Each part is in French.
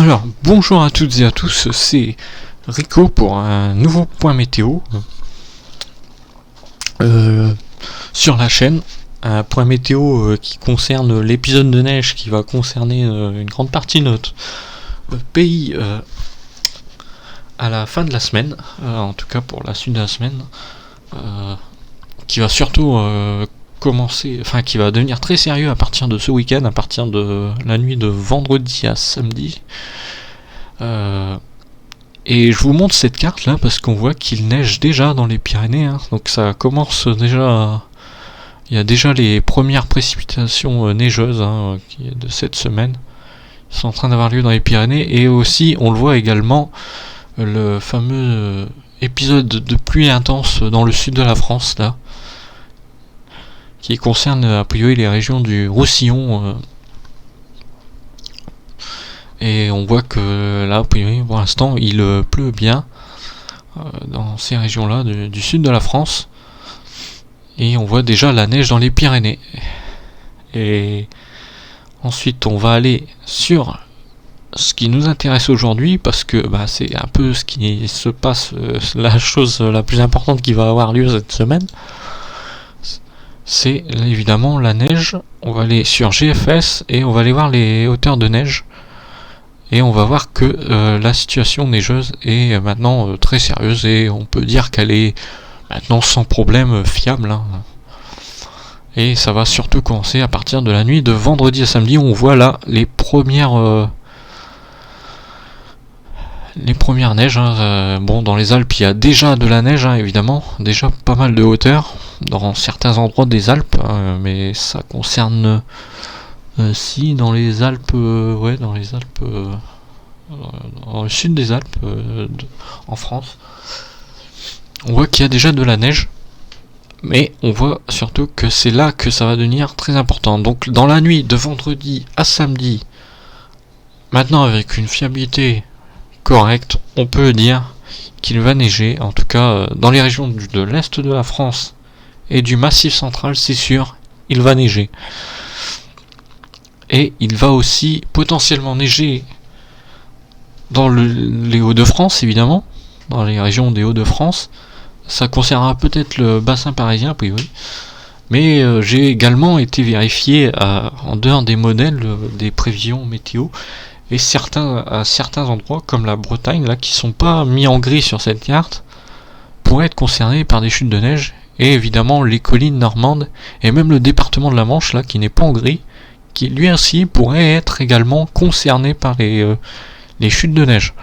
Alors, bonjour à toutes et à tous, c'est Rico pour un nouveau point météo sur la chaîne. Un point météo qui concerne l'épisode de neige qui va concerner une grande partie de notre pays à la fin de la semaine, en tout cas pour la suite de la semaine, qui va surtout qui va devenir très sérieux à partir de ce week-end, à partir de la nuit de vendredi à samedi. Et je vous montre cette carte là parce qu'on voit qu'il neige déjà dans les Pyrénées, hein. Donc ça commence déjà. Il y a déjà les premières précipitations neigeuses de cette semaine. Ils sont en train d'avoir lieu dans les Pyrénées. Et aussi, on le voit également, le fameux épisode de pluie intense dans le sud de la France là, qui concerne a priori les régions du Roussillon. Et on voit que là, a priori, pour l'instant, il pleut bien dans ces régions-là du sud de la France. Et on voit déjà la neige dans les Pyrénées. Et ensuite, on va aller sur ce qui nous intéresse aujourd'hui, parce que c'est un peu ce qui se passe, la chose la plus importante qui va avoir lieu cette semaine. C'est évidemment la neige. On va aller sur GFS et on va aller voir les hauteurs de neige. Et on va voir que la situation neigeuse est maintenant très sérieuse et on peut dire qu'elle est maintenant sans problème fiable. Et ça va surtout commencer à partir de la nuit de vendredi à samedi où on voit là les premières neiges. Bon, dans les Alpes il y a déjà de la neige évidemment, déjà pas mal de hauteur dans certains endroits des Alpes, mais ça concerne... si dans les Alpes, dans le sud des Alpes, en France, on voit qu'il y a déjà de la neige, mais on voit surtout que c'est là que ça va devenir très important. Donc dans la nuit de vendredi à samedi, maintenant avec une fiabilité correcte, on peut dire qu'il va neiger, en tout cas dans les régions de l'est de la France et du Massif central, c'est sûr, il va neiger. Et il va aussi potentiellement neiger dans les Hauts-de-France, évidemment, dans les régions des Hauts-de-France. Ça concernera peut-être le bassin parisien, a priori. Mais j'ai également été vérifié en dehors des modèles, des prévisions météo, et à certains endroits, comme la Bretagne, là, qui sont pas mis en gris sur cette carte, pourraient être concernés par des chutes de neige. Et évidemment, les collines normandes, et même le département de la Manche, là, qui n'est pas en gris, qui lui ainsi pourrait être également concerné par les chutes de neige.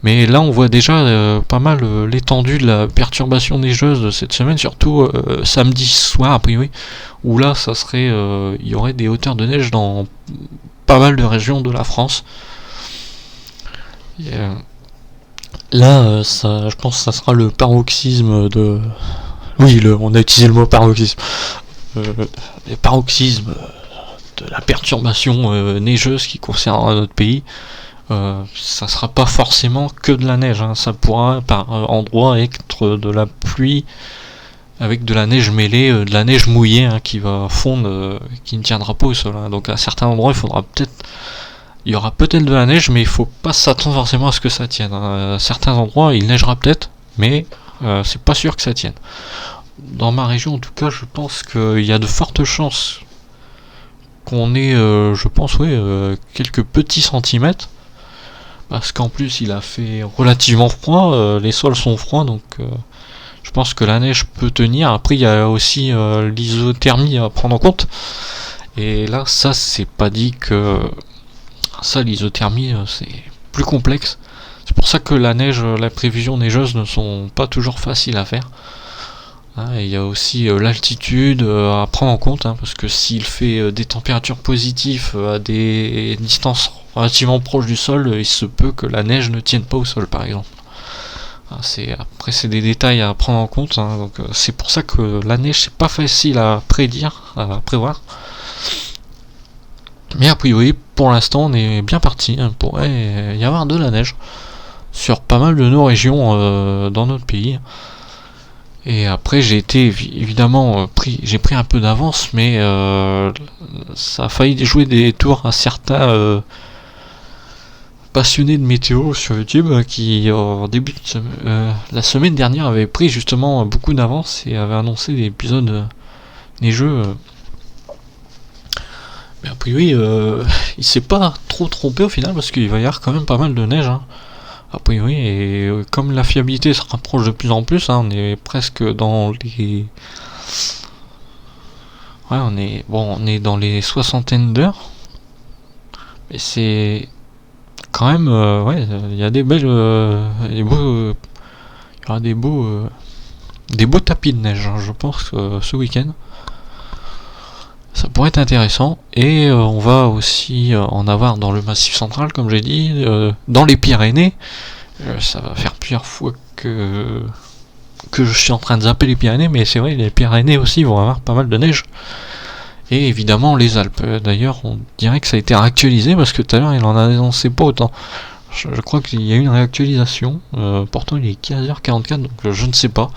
Mais là on voit déjà pas mal l'étendue de la perturbation neigeuse de cette semaine, surtout samedi soir a priori, où là ça serait, il y aurait des hauteurs de neige dans pas mal de régions de la France. Là je pense que ça sera le paroxysme de... Oui, on a utilisé le mot paroxysme. Les paroxysmes de la perturbation neigeuse qui concernera notre pays. Ça sera pas forcément que de la neige, ça pourra par endroits être de la pluie avec de la neige mêlée, de la neige mouillée qui va fondre, qui ne tiendra pas au sol. Donc à certains endroits il y aura peut-être de la neige, mais il faut pas s'attendre forcément à ce que ça tienne. À certains endroits il neigera peut-être, mais c'est pas sûr que ça tienne. Dans ma région en tout cas, je pense qu'il y a de fortes chances qu'on ait, quelques petits centimètres, parce qu'en plus il a fait relativement froid, les sols sont froids, donc je pense que la neige peut tenir. Après il y a aussi l'isothermie à prendre en compte, et là ça c'est pas dit que ça, l'isothermie c'est plus complexe. C'est pour ça que la prévision neigeuse ne sont pas toujours faciles à faire. Il y a aussi l'altitude à prendre en compte, parce que s'il fait des températures positives à des distances relativement proches du sol, il se peut que la neige ne tienne pas au sol par exemple. Après c'est des détails à prendre en compte, donc c'est pour ça que la neige c'est pas facile à prévoir. Mais a priori pour l'instant on est bien parti, il pourrait y avoir de la neige sur pas mal de nos régions dans notre pays. Et après j'ai été évidemment j'ai pris un peu d'avance, mais ça a failli jouer des tours à certains passionné de météo sur YouTube qui, au début de la semaine dernière, avait pris justement beaucoup d'avance et avait annoncé des épisodes neigeux. Mais a priori, il s'est pas trop trompé au final parce qu'il va y avoir quand même pas mal de neige. Hein. A priori, et comme la fiabilité se rapproche de plus en plus, hein, on est presque dans les... Ouais, on est dans les soixantaines d'heures. Mais c'est... Quand même, ouais, il y a des belles... il y aura des beaux tapis de neige, hein, je pense, ce week-end. Ça pourrait être intéressant. Et on va aussi en avoir dans le Massif central, comme j'ai dit, dans les Pyrénées. Ça va faire plusieurs fois que je suis en train de zapper les Pyrénées, mais c'est vrai, les Pyrénées aussi vont avoir pas mal de neige. Et évidemment les Alpes. D'ailleurs, on dirait que ça a été réactualisé parce que tout à l'heure il en a annoncé pas autant. Je crois qu'il y a eu une réactualisation. Pourtant il est 15h44, donc je ne sais pas.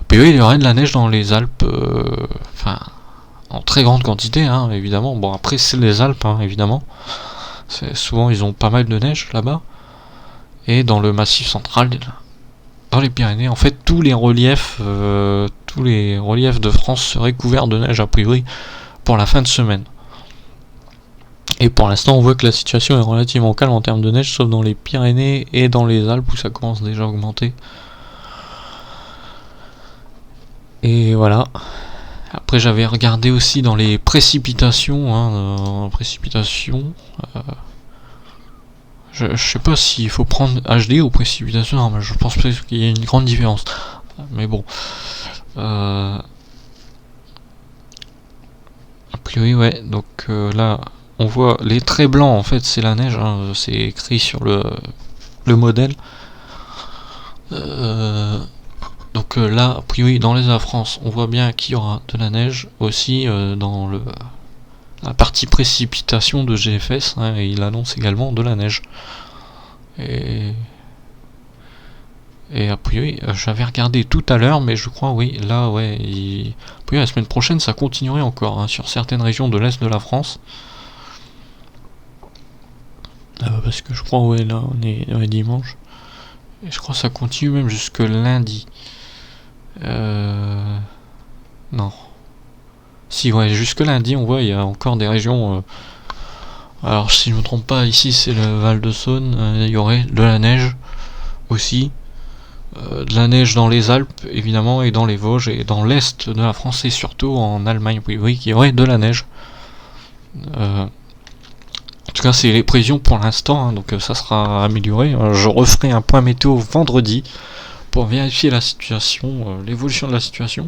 Puis oui, il y aurait de la neige dans les Alpes. Enfin, en très grande quantité, hein, évidemment. Bon, après c'est les Alpes, hein, évidemment. Souvent ils ont pas mal de neige là-bas. Et dans le Massif central, dans les Pyrénées, en fait tous les reliefs de France seraient couverts de neige a priori pour la fin de semaine. Et pour l'instant on voit que la situation est relativement calme en termes de neige, sauf dans les Pyrénées et dans les Alpes où ça commence déjà à augmenter. Et voilà. Après j'avais regardé aussi dans les précipitations, je sais pas s'il faut prendre HD ou précipitation, non, mais je pense qu'il y a une grande différence. Mais bon. A priori, ouais. Donc là, on voit les traits blancs, en fait, c'est la neige. Hein, c'est écrit sur le modèle. Donc là, a priori, dans les Alpes France, on voit bien qu'il y aura de la neige aussi dans la partie précipitation de GFS, hein, et il annonce également de la neige. Et a priori, j'avais regardé tout à l'heure, mais je crois, oui, là, ouais, a priori, la semaine prochaine, ça continuerait encore, hein, sur certaines régions de l'Est de la France. Parce que je crois, ouais, là, on est dimanche. Et je crois que ça continue même jusque lundi. Non. Si, ouais, jusque lundi, on voit, il y a encore des régions... alors, si je me trompe pas, ici, c'est le Val-de-Saône, il y aurait de la neige aussi. De la neige dans les Alpes, évidemment, et dans les Vosges, et dans l'Est de la France, et surtout en Allemagne, oui, il y aurait de la neige. En tout cas, c'est les prévisions pour l'instant, hein, donc ça sera amélioré. Je referai un point météo vendredi pour vérifier la situation, l'évolution de la situation.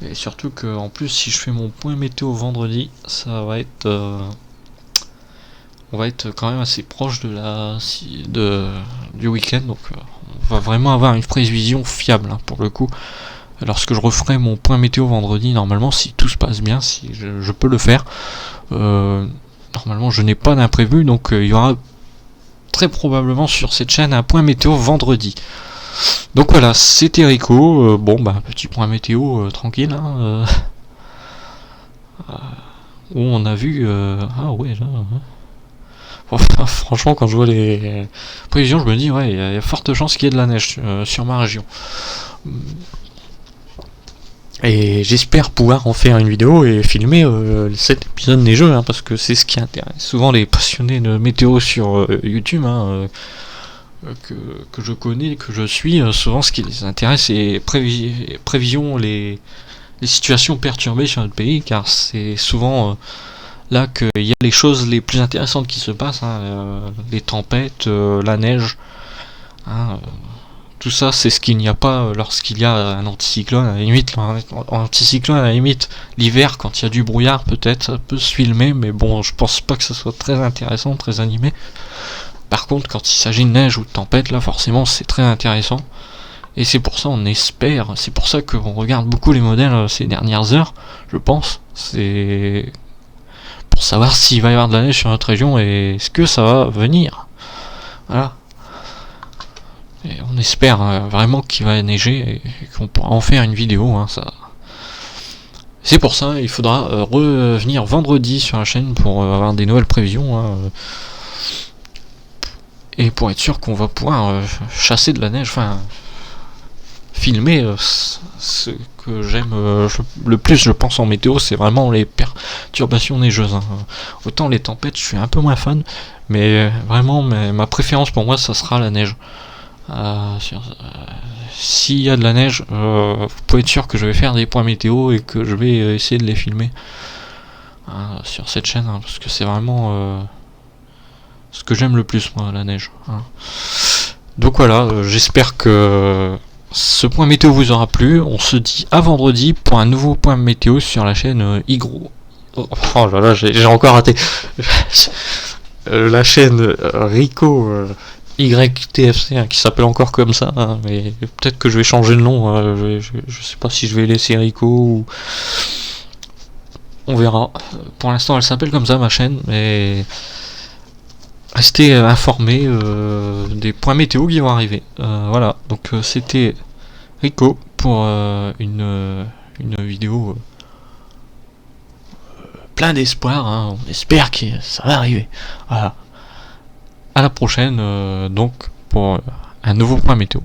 Et surtout que, en plus, si je fais mon point météo vendredi, ça va être... on va être quand même assez proche du week-end, donc on va vraiment avoir une prévision fiable, hein, pour le coup. Lorsque je referai mon point météo vendredi, normalement, si tout se passe bien, si je peux le faire, normalement je n'ai pas d'imprévu, donc il y aura très probablement sur cette chaîne un point météo vendredi. Donc voilà, c'était Rico. Petit point météo tranquille, hein, où on a vu... ah ouais, là... Franchement, quand je vois les prévisions, je me dis, ouais, il y a forte chance qu'il y ait de la neige sur ma région. Et j'espère pouvoir en faire une vidéo et filmer cet épisode neigeux, hein, parce que c'est ce qui intéresse souvent les passionnés de météo sur YouTube, hein, que je connais, que je suis. Souvent, ce qui les intéresse, c'est prévision, les situations perturbées sur notre pays, car c'est souvent... là qu'il y a les choses les plus intéressantes qui se passent, hein, les tempêtes, la neige, hein, tout ça c'est ce qu'il n'y a pas lorsqu'il y a un anticyclone. À la limite, l'hiver, quand il y a du brouillard, peut-être ça peut se filmer, mais bon, je pense pas que ça soit très intéressant, très animé. Par contre, quand il s'agit de neige ou de tempête, là forcément c'est très intéressant. Et c'est pour ça on espère, c'est pour ça qu'on regarde beaucoup les modèles ces dernières heures, je pense. C'est... pour savoir s'il va y avoir de la neige sur notre région et est-ce que ça va venir. Voilà. Et on espère vraiment qu'il va neiger et qu'on pourra en faire une vidéo. Hein, ça. C'est pour ça il faudra revenir vendredi sur la chaîne pour avoir des nouvelles prévisions. Hein. et pour être sûr qu'on va pouvoir chasser de la neige, enfin filmer ce que j'aime le plus, je pense, en météo, c'est vraiment les perturbations neigeuses. Hein. Autant les tempêtes, je suis un peu moins fan, mais vraiment, ma préférence pour moi, ça sera la neige. S'il y a de la neige, vous pouvez être sûr que je vais faire des points météo et que je vais essayer de les filmer sur cette chaîne, hein, parce que c'est vraiment ce que j'aime le plus, moi, la neige. Hein. Donc voilà, j'espère que ce point météo vous aura plu. On se dit à vendredi pour un nouveau point météo sur la chaîne Igro. Oh là là, j'ai encore raté. La chaîne Rico YTFC, hein, qui s'appelle encore comme ça, hein, mais peut-être que je vais changer de nom. Je sais pas si je vais laisser Rico ou. On verra. Pour l'instant, elle s'appelle comme ça, ma chaîne, mais restez informés des points météo qui vont arriver. Voilà, donc c'était Rico pour une vidéo plein d'espoir. Hein. On espère que ça va arriver. Voilà. À la prochaine, donc, pour un nouveau point météo.